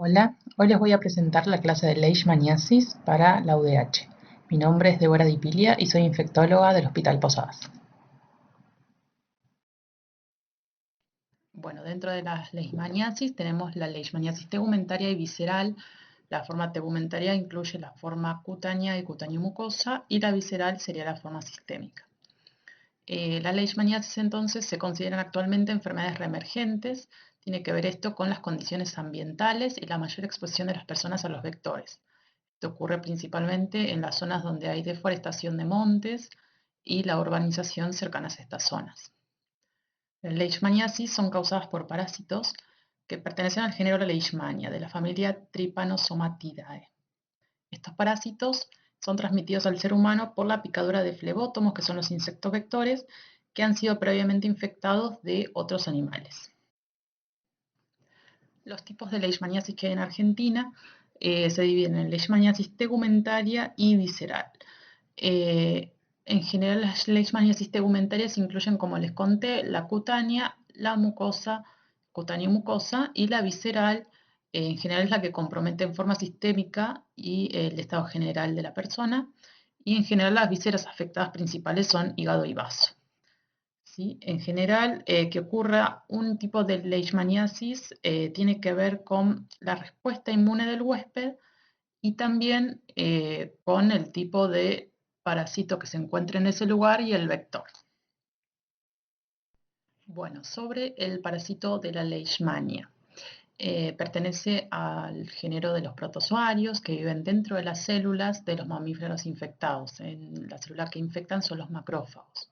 Hola, hoy les voy a presentar la clase de Leishmaniasis para la UDH. Mi nombre es Débora Di Pilia y soy infectóloga del Hospital Posadas. Bueno, dentro de las leishmaniasis tenemos la leishmaniasis tegumentaria y visceral. La forma tegumentaria incluye la forma cutánea y cutáneo-mucosa y la visceral sería la forma sistémica. Las leishmaniasis entonces se consideran actualmente enfermedades reemergentes. Tiene que ver esto con las condiciones ambientales y la mayor exposición de las personas a los vectores. Esto ocurre principalmente en las zonas donde hay deforestación de montes y la urbanización cercanas a estas zonas. Las leishmaniasis son causadas por parásitos que pertenecen al género Leishmania, de la familia Trypanosomatidae. Estos parásitos son transmitidos al ser humano por la picadura de flebótomos, que son los insectos vectores, que han sido previamente infectados de otros animales. Los tipos de leishmaniasis que hay en Argentina se dividen en leishmaniasis tegumentaria y visceral. En general, las leishmaniasis tegumentarias incluyen, como les conté, la cutánea, la mucosa, cutáneo-mucosa, y la visceral, en general es la que compromete en forma sistémica y el estado general de la persona, y en general las vísceras afectadas principales son hígado y vaso. ¿Sí? En general, que ocurra un tipo de leishmaniasis tiene que ver con la respuesta inmune del huésped y también con el tipo de parásito que se encuentre en ese lugar y el vector. Bueno, sobre el parásito de la leishmania. Pertenece al género de los protozoarios que viven dentro de las células de los mamíferos infectados. Las células que infectan son los macrófagos.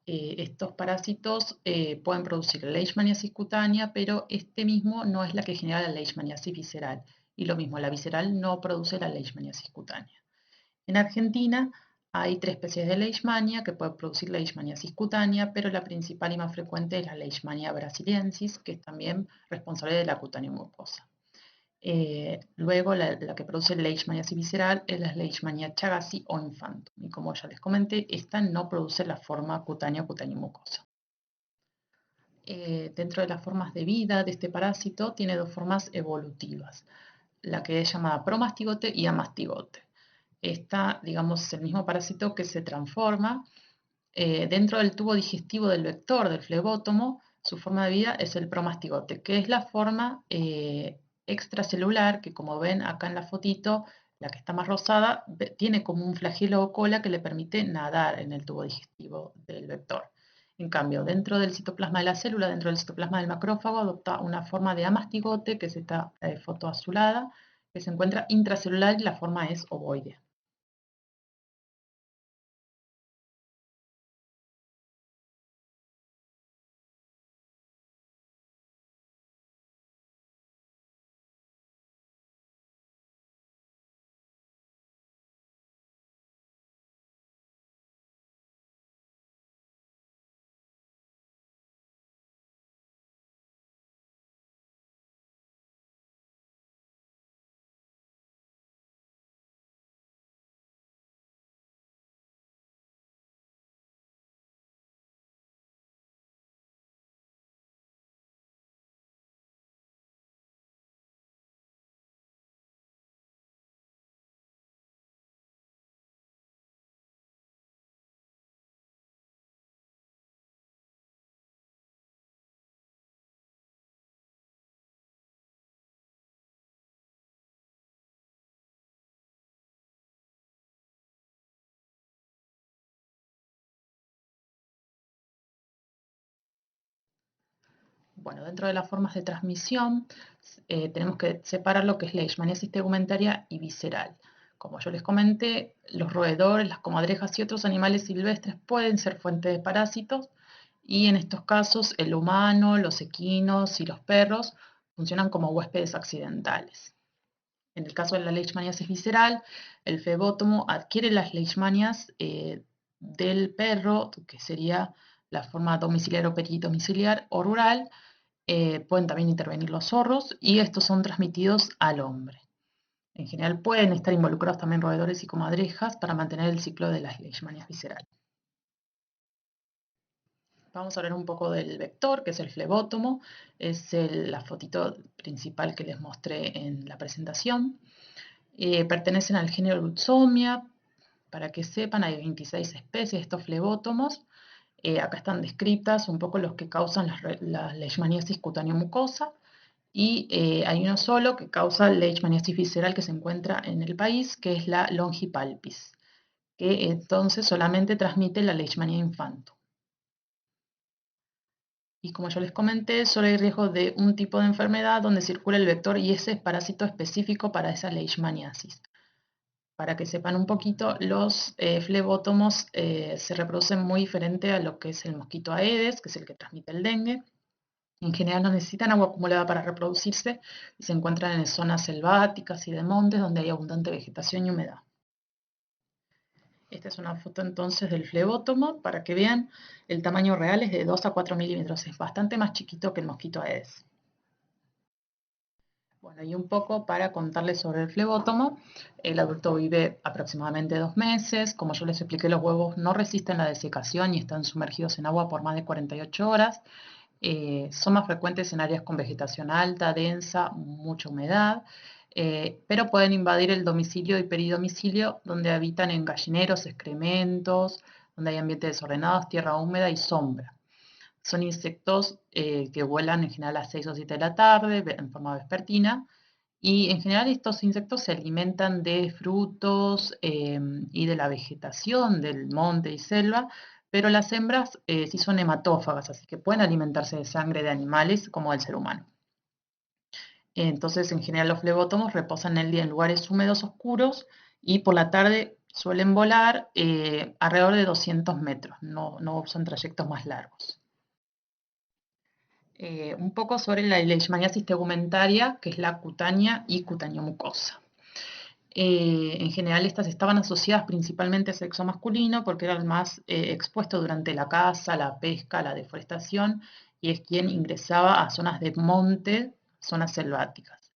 Estos parásitos pueden producir leishmaniasis cutánea, pero este mismo no es la que genera la leishmaniasis visceral. Y lo mismo, la visceral no produce la leishmaniasis cutánea. En Argentina hay tres especies de leishmania que pueden producir leishmaniasis cutánea, pero la principal y más frecuente es la leishmania brasiliensis, que es también responsable de la cutánea mucosa. Luego, la que produce leishmaniasis visceral es la leishmania chagassi o infantum. Y como ya les comenté, esta no produce la forma cutánea o cutáneo-mucosa. Dentro de las formas de vida de este parásito, tiene dos formas evolutivas, la que es llamada promastigote y amastigote. Esta, digamos, es el mismo parásito que se transforma dentro del tubo digestivo del vector, del flebótomo. Su forma de vida es el promastigote, que es la forma extracelular, que como ven acá en la fotito, la que está más rosada, tiene como un flagelo o cola que le permite nadar en el tubo digestivo del vector. En cambio, dentro del citoplasma de la célula, dentro del citoplasma del macrófago, adopta una forma de amastigote, que es esta foto azulada, que se encuentra intracelular y la forma es ovoidea. Bueno, dentro de las formas de transmisión tenemos que separar lo que es leishmaniasis tegumentaria y visceral. Como yo les comenté, los roedores, las comadrejas y otros animales silvestres pueden ser fuente de parásitos y en estos casos el humano, los equinos y los perros funcionan como huéspedes accidentales. En el caso de la leishmaniasis visceral, el flebótomo adquiere las leishmanias del perro, que sería la forma domiciliar o peridomiciliar o rural. Pueden también intervenir los zorros y estos son transmitidos al hombre. En general pueden estar involucrados también roedores y comadrejas para mantener el ciclo de las leishmanias viscerales. Vamos a hablar un poco del vector, que es el flebótomo. Es la fotito principal que les mostré en la presentación. Pertenecen al género Lutzomia. Para que sepan, hay 26 especies de estos flebótomos. Acá están descritas un poco los que causan la leishmaniasis cutáneo-mucosa. Y hay uno solo que causa leishmaniasis visceral que se encuentra en el país, que es la Longipalpis, que entonces solamente transmite la leishmanía infantum. Y como yo les comenté, solo hay riesgo de un tipo de enfermedad donde circula el vector y ese es parásito específico para esa leishmaniasis. Para que sepan un poquito, los flebótomos se reproducen muy diferente a lo que es el mosquito Aedes, que es el que transmite el dengue. En general no necesitan agua acumulada para reproducirse y se encuentran en zonas selváticas y de montes donde hay abundante vegetación y humedad. Esta es una foto entonces del flebótomo para que vean el tamaño real es de 2 a 4 milímetros, es bastante más chiquito que el mosquito Aedes. Bueno, y un poco para contarles sobre el flebótomo. El adulto vive aproximadamente 2 meses. Como yo les expliqué, los huevos no resisten la desecación y están sumergidos en agua por más de 48 horas. Son más frecuentes en áreas con vegetación alta, densa, mucha humedad, pero pueden invadir el domicilio y peridomicilio donde habitan en gallineros, excrementos, donde hay ambientes desordenados, tierra húmeda y sombra. Son insectos que vuelan en general a las 6 o 7 de la tarde en forma vespertina y en general estos insectos se alimentan de frutos y de la vegetación del monte y selva, pero las hembras sí son hematófagas, así que pueden alimentarse de sangre de animales como del ser humano. Entonces, en general los flebótomos reposan el día en lugares húmedos oscuros y por la tarde suelen volar alrededor de 200 metros, no son trayectos más largos. Un poco sobre la leishmaniasis tegumentaria, que es la cutánea y cutáneo-mucosa. En general estas estaban asociadas principalmente al sexo masculino porque era el más expuesto durante la caza, la pesca, la deforestación y es quien ingresaba a zonas de monte, zonas selváticas.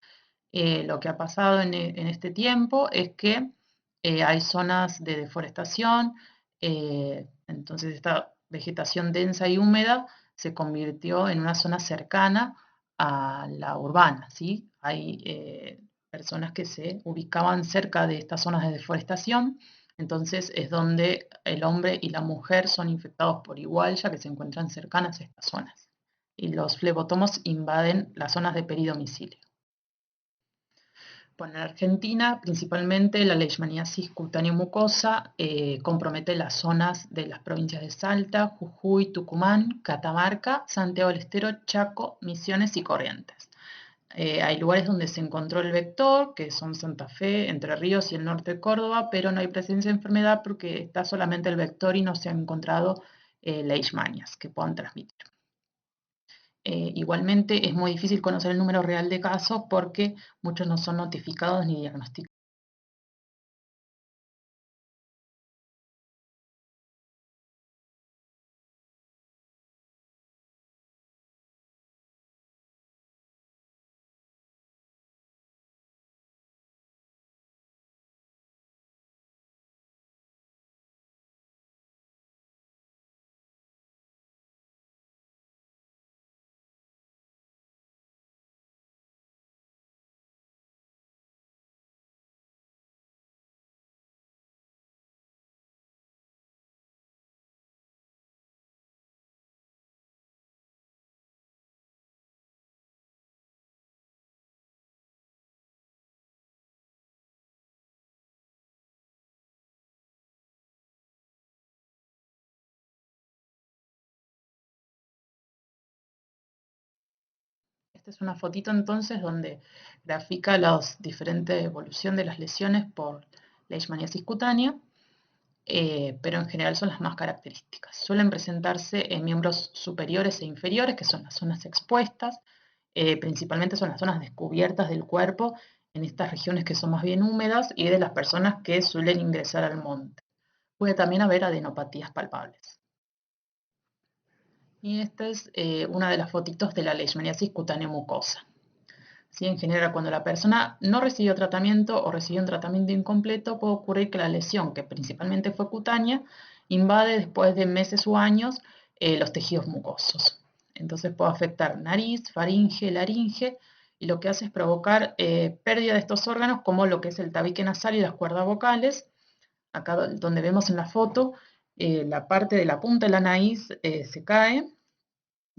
Lo que ha pasado en este tiempo es que hay zonas de deforestación, entonces esta vegetación densa y húmeda se convirtió en una zona cercana a la urbana, ¿sí? Hay personas que se ubicaban cerca de estas zonas de deforestación, entonces es donde el hombre y la mujer son infectados por igual, ya que se encuentran cercanas a estas zonas. Y los flebotomos invaden las zonas de peridomicilio. Bueno, en Argentina, principalmente la leishmaniasis cutáneo-mucosa compromete las zonas de las provincias de Salta, Jujuy, Tucumán, Catamarca, Santiago del Estero, Chaco, Misiones y Corrientes. Hay lugares donde se encontró el vector, que son Santa Fe, Entre Ríos y el norte de Córdoba, pero no hay presencia de enfermedad porque está solamente el vector y no se han encontrado leishmanias que puedan transmitir. Igualmente es muy difícil conocer el número real de casos porque muchos no son notificados ni diagnosticados. Esta es una fotito entonces donde grafica la diferente evolución de las lesiones por leishmaniasis cutánea, pero en general son las más características. Suelen presentarse en miembros superiores e inferiores, que son las zonas expuestas, principalmente son las zonas descubiertas del cuerpo en estas regiones que son más bien húmedas y de las personas que suelen ingresar al monte. Puede también haber adenopatías palpables. Y esta es una de las fotitos de la leishmaniasis cutáneo-mucosa. ¿Sí? En general, cuando la persona no recibió tratamiento o recibió un tratamiento incompleto, puede ocurrir que la lesión, que principalmente fue cutánea, invade después de meses o años los tejidos mucosos. Entonces puede afectar nariz, faringe, laringe, y lo que hace es provocar pérdida de estos órganos como lo que es el tabique nasal y las cuerdas vocales. Acá donde vemos en la foto, la parte de la punta de la nariz se cae,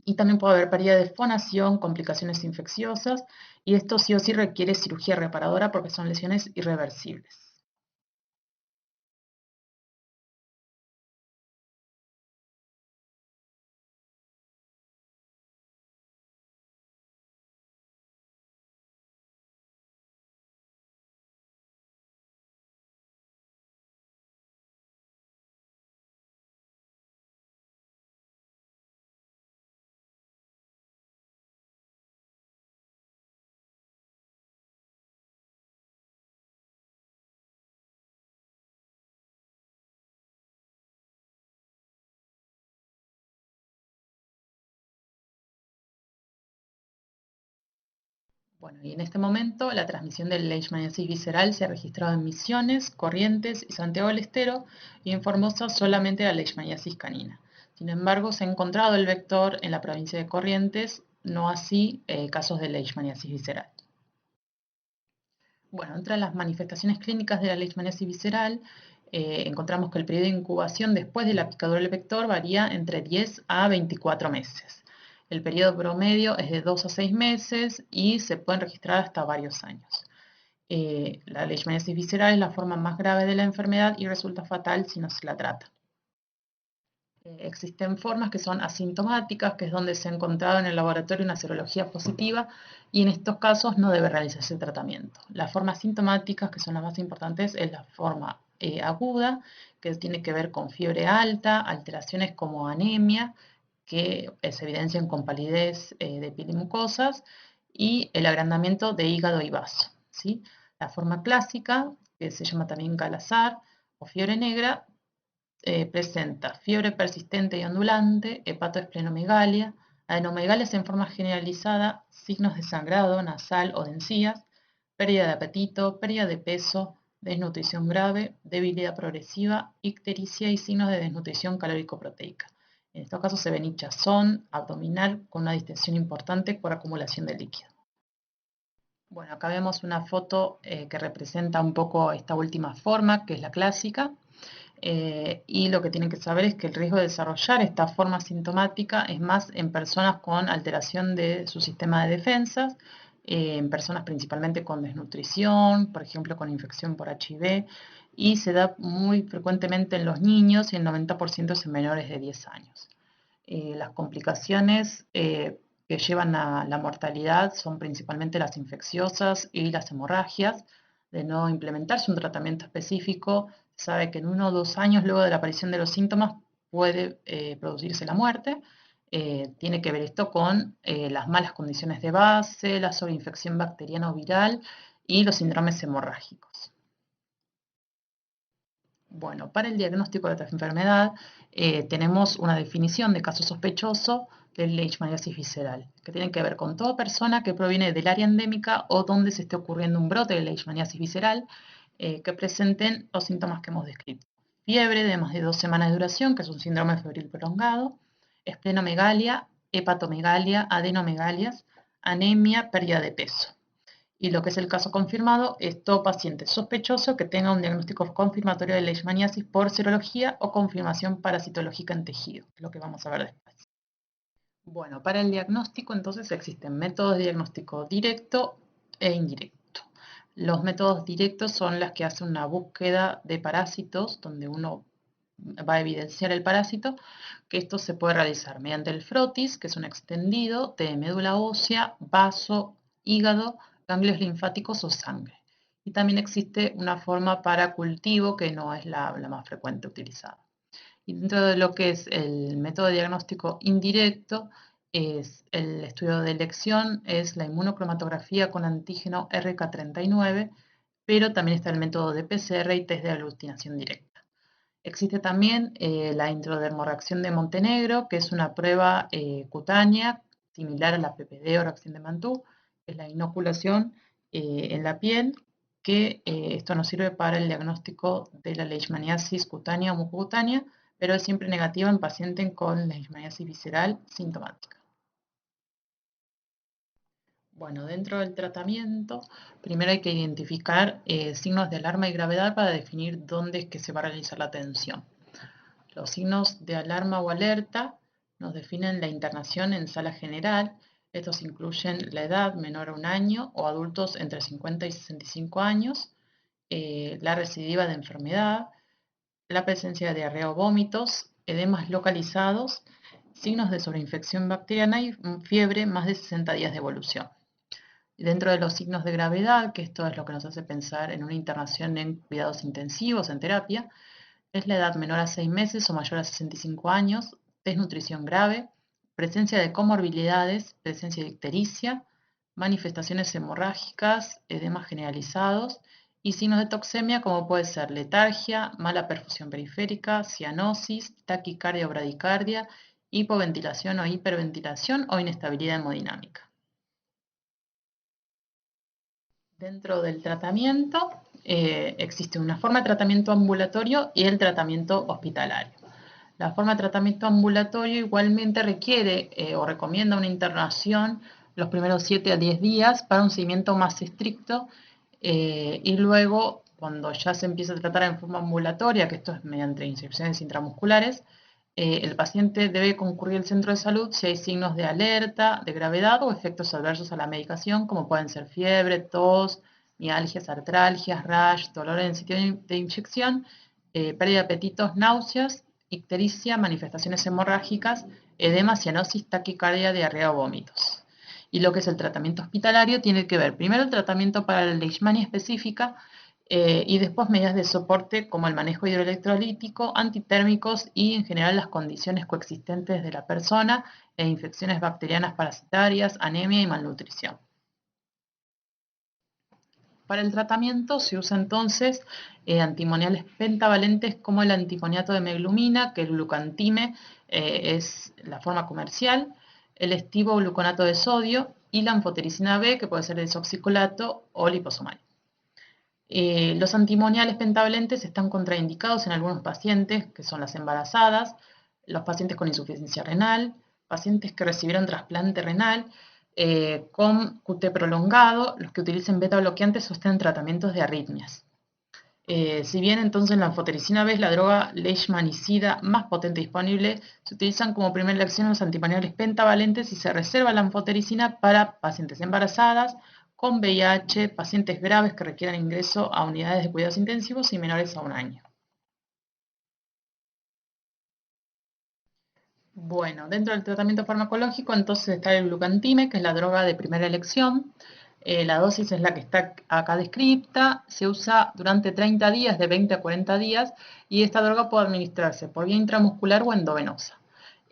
y también puede haber pérdida de fonación, complicaciones infecciosas, y esto sí o sí requiere cirugía reparadora porque son lesiones irreversibles. Bueno, y en este momento la transmisión del leishmaniasis visceral se ha registrado en Misiones, Corrientes y Santiago del Estero, y en Formosa solamente la leishmaniasis canina. Sin embargo, se ha encontrado el vector en la provincia de Corrientes, no así casos de leishmaniasis visceral. Bueno, entre las manifestaciones clínicas de la leishmaniasis visceral, encontramos que el periodo de incubación después de la picadura del vector varía entre 10 a 24 meses. El periodo promedio es de 2 a 6 meses y se pueden registrar hasta varios años. La leishmaniasis visceral es la forma más grave de la enfermedad y resulta fatal si no se la trata. Existen formas que son asintomáticas, que es donde se ha encontrado en el laboratorio una serología positiva, y en estos casos no debe realizarse tratamiento. Las formas sintomáticas, que son las más importantes, es la forma aguda, que tiene que ver con fiebre alta, alteraciones como anemia, que se evidencian con palidez de piel y mucosas, y el agrandamiento de hígado y vaso, ¿sí? La forma clásica, que se llama también calazar o fiebre negra, presenta fiebre persistente y ondulante, hepatoesplenomegalia, adenomegalias en forma generalizada, signos de sangrado nasal o de encías, pérdida de apetito, pérdida de peso, desnutrición grave, debilidad progresiva, ictericia y signos de desnutrición calórico-proteica. En estos casos se ven hinchazón abdominal con una distensión importante por acumulación de líquido. Bueno, acá vemos una foto que representa un poco esta última forma, que es la clásica. Y lo que tienen que saber es que el riesgo de desarrollar esta forma sintomática es más en personas con alteración de su sistema de defensas, en personas principalmente con desnutrición, por ejemplo con infección por HIV, y se da muy frecuentemente en los niños y el 90% es en menores de 10 años. Las complicaciones que llevan a la mortalidad son principalmente las infecciosas y las hemorragias. De no implementarse un tratamiento específico, se sabe que en 1 o 2 años luego de la aparición de los síntomas puede producirse la muerte. Tiene que ver esto con las malas condiciones de base, la sobreinfección bacteriana o viral y los síndromes hemorrágicos. Bueno, para el diagnóstico de esta enfermedad tenemos una definición de caso sospechoso del leishmaniasis visceral, que tiene que ver con toda persona que proviene del área endémica o donde se esté ocurriendo un brote de leishmaniasis visceral que presenten los síntomas que hemos descrito. Fiebre de más de 2 semanas de duración, que es un síndrome febril prolongado, esplenomegalia, hepatomegalia, adenomegalias, anemia, pérdida de peso. Y lo que es el caso confirmado es todo paciente sospechoso que tenga un diagnóstico confirmatorio de leishmaniasis por serología o confirmación parasitológica en tejido, lo que vamos a ver después. Bueno, para el diagnóstico entonces existen métodos de diagnóstico directo e indirecto. Los métodos directos son las que hacen una búsqueda de parásitos, donde uno va a evidenciar el parásito, que esto se puede realizar mediante el frotis, que es un extendido de médula ósea, vaso, hígado, ganglios linfáticos o sangre. Y también existe una forma para cultivo que no es la más frecuente utilizada. Y dentro de lo que es el método de diagnóstico indirecto, es el estudio de elección, es la inmunocromatografía con antígeno RK39, pero también está el método de PCR y test de aglutinación directa. Existe también la introdermoreacción de Montenegro, que es una prueba cutánea similar a la PPD o reacción de Mantoux, que es la inoculación en la piel, que esto nos sirve para el diagnóstico de la leishmaniasis cutánea o mucocutánea pero es siempre negativa en pacientes con leishmaniasis visceral sintomática. Bueno, dentro del tratamiento, primero hay que identificar signos de alarma y gravedad para definir dónde es que se va a realizar la atención. Los signos de alarma o alerta nos definen la internación en sala general. Estos incluyen la edad menor a 1 año o adultos entre 50 y 65 años, la recidiva de enfermedad, la presencia de diarrea o vómitos, edemas localizados, signos de sobreinfección bacteriana y fiebre más de 60 días de evolución. Dentro de los signos de gravedad, que esto es lo que nos hace pensar en una internación en cuidados intensivos, en terapia, es la edad menor a 6 meses o mayor a 65 años, desnutrición grave, presencia de comorbilidades, presencia de ictericia, manifestaciones hemorrágicas, edemas generalizados y signos de toxemia como puede ser letargia, mala perfusión periférica, cianosis, taquicardia o bradicardia, hipoventilación o hiperventilación o inestabilidad hemodinámica. Dentro del tratamiento existe una forma de tratamiento ambulatorio y el tratamiento hospitalario. La forma de tratamiento ambulatorio igualmente requiere o recomienda una internación los primeros 7 a 10 días para un seguimiento más estricto y luego, cuando ya se empieza a tratar en forma ambulatoria, que esto es mediante inyecciones intramusculares, el paciente debe concurrir al centro de salud si hay signos de alerta, de gravedad o efectos adversos a la medicación, como pueden ser fiebre, tos, mialgias, artralgias, rash, dolor en el sitio de inyección, pérdida de apetitos, náuseas, ictericia, manifestaciones hemorrágicas, edema, cianosis, taquicardia, diarrea o vómitos. Y lo que es el tratamiento hospitalario tiene que ver primero el tratamiento para la leishmania específica, y después medidas de soporte como el manejo hidroelectrolítico, antitérmicos y en general las condiciones coexistentes de la persona e infecciones bacterianas parasitarias, anemia y malnutrición. Para el tratamiento se usa entonces antimoniales pentavalentes como el antimoniato de meglumina, que el glucantime es la forma comercial, el estivogluconato de sodio y la anfotericina B, que puede ser desoxicolato o liposomal. Los antimoniales pentavalentes están contraindicados en algunos pacientes, que son las embarazadas, los pacientes con insuficiencia renal, pacientes que recibieron trasplante renal, con QT prolongado, los que utilicen beta bloqueantes o estén en tratamientos de arritmias. Si bien entonces la anfotericina B es la droga leishmanicida más potente disponible, se utilizan como primera elección los antimoniales pentavalentes y se reserva la anfotericina para pacientes embarazadas, con VIH, pacientes graves que requieran ingreso a unidades de cuidados intensivos y menores a 1 año. Bueno, dentro del tratamiento farmacológico entonces está el glucantime, que es la droga de primera elección. La dosis es la que está acá descrita, se usa durante 30 días, de 20 a 40 días, y esta droga puede administrarse por vía intramuscular o endovenosa.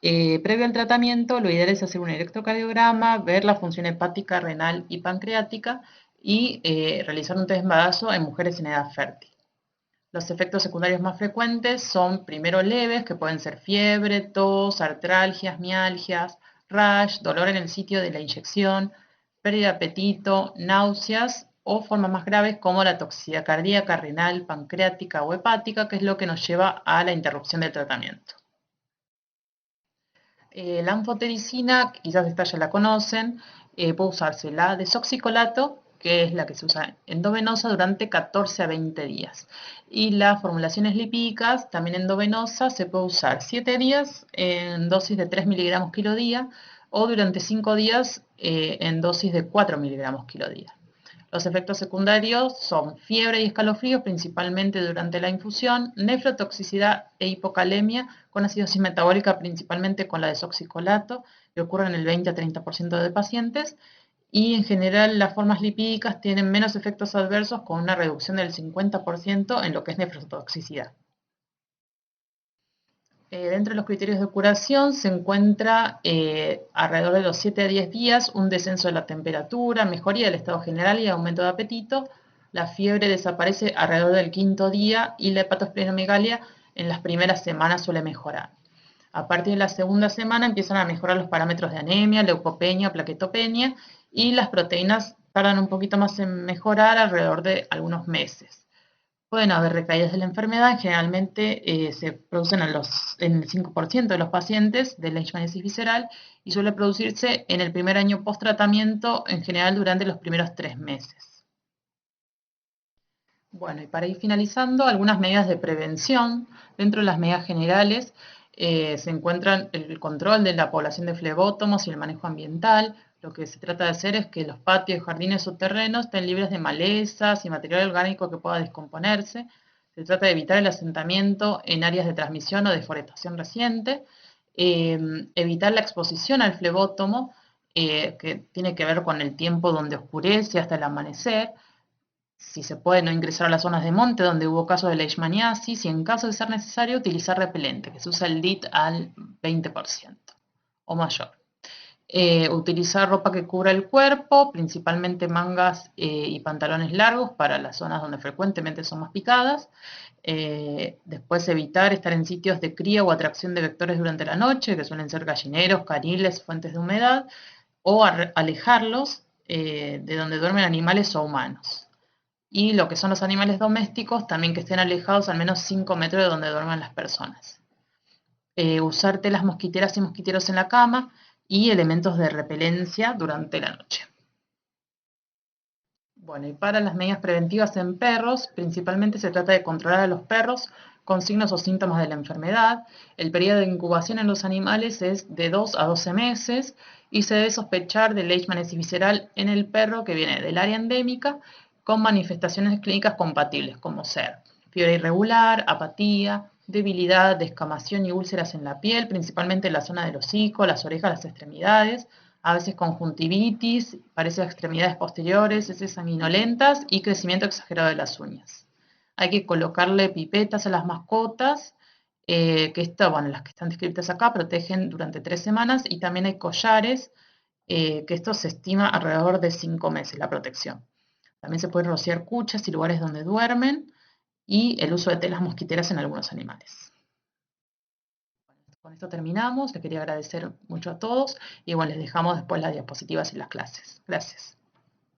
Previo al tratamiento, lo ideal es hacer un electrocardiograma, ver la función hepática, renal y pancreática y realizar un test de embarazo en mujeres en edad fértil. Los efectos secundarios más frecuentes son primero leves, que pueden ser fiebre, tos, artralgias, mialgias, rash, dolor en el sitio de la inyección, pérdida de apetito, náuseas o formas más graves como la toxicidad cardíaca, renal, pancreática o hepática, que es lo que nos lleva a la interrupción del tratamiento. La anfotericina, quizás esta ya la conocen, puede usarse la desoxicolato, que es la que se usa endovenosa durante 14 a 20 días. Y las formulaciones lipídicas, también endovenosa, se puede usar 7 días en dosis de 3 miligramos kilo día o durante 5 días en dosis de 4 miligramos kilo día. Los efectos secundarios son fiebre y escalofríos, principalmente durante la infusión, nefrotoxicidad e hipocalemia con acidosis metabólica, principalmente con la desoxicolato, que ocurre en el 20 a 30% de pacientes, y en general las formas lipídicas tienen menos efectos adversos con una reducción del 50% en lo que es nefrotoxicidad. Dentro de los criterios de curación se encuentra alrededor de los 7 a 10 días un descenso de la temperatura, mejoría del estado general y aumento de apetito. La fiebre desaparece alrededor del 5.º día y la hepatosplenomegalia en las primeras semanas suele mejorar. A partir de la segunda semana empiezan a mejorar los parámetros de anemia, leucopenia, plaquetopenia y las proteínas tardan un poquito más en mejorar alrededor de algunos meses. Pueden haber recaídas de la enfermedad, generalmente se producen en el 5% de los pacientes de leishmaniasis visceral y suele producirse en el primer año post-tratamiento, en general durante los primeros 3 meses. Bueno, y para ir finalizando, algunas medidas de prevención. Dentro de las medidas generales se encuentran el control de la población de flebótomos y el manejo ambiental. Lo que se trata de hacer es que los patios, jardines o terrenos estén libres de malezas y material orgánico que pueda descomponerse. Se trata de evitar el asentamiento en áreas de transmisión o deforestación reciente. Evitar la exposición al flebótomo, que tiene que ver con el tiempo donde oscurece hasta el amanecer. Si se puede, no ingresar a las zonas de monte donde hubo casos de leishmaniasis y en caso de ser necesario utilizar repelente, que se usa el DIT al 20% o mayor. Utilizar ropa que cubra el cuerpo, principalmente mangas y pantalones largos para las zonas donde frecuentemente son más picadas. Después evitar estar en sitios de cría o atracción de vectores durante la noche, que suelen ser gallineros, caniles, fuentes de humedad, o alejarlos de donde duermen animales o humanos. Y lo que son los animales domésticos, también que estén alejados al menos 5 metros de donde duerman las personas. Usar telas mosquiteras y mosquiteros en la cama y elementos de repelencia durante la noche. Bueno, y para las medidas preventivas en perros, principalmente se trata de controlar a los perros con signos o síntomas de la enfermedad. El periodo de incubación en los animales es de 2 a 12 meses y se debe sospechar de leishmaniasis visceral en el perro que viene del área endémica con manifestaciones clínicas compatibles, como ser fiebre irregular, apatía, debilidad, descamación y úlceras en la piel, principalmente en la zona del hocico, las orejas, las extremidades, a veces conjuntivitis, parece extremidades posteriores, heces sanguinolentas y crecimiento exagerado de las uñas. Hay que colocarle pipetas a las mascotas, que bueno, las que están descritas acá protegen durante 3 semanas, y también hay collares, que esto se estima alrededor de 5 meses la protección. También se pueden rociar cuchas y lugares donde duermen, y el uso de telas mosquiteras en algunos animales. Con esto terminamos, les quería agradecer mucho a todos y bueno, les dejamos después las diapositivas y las clases. Gracias.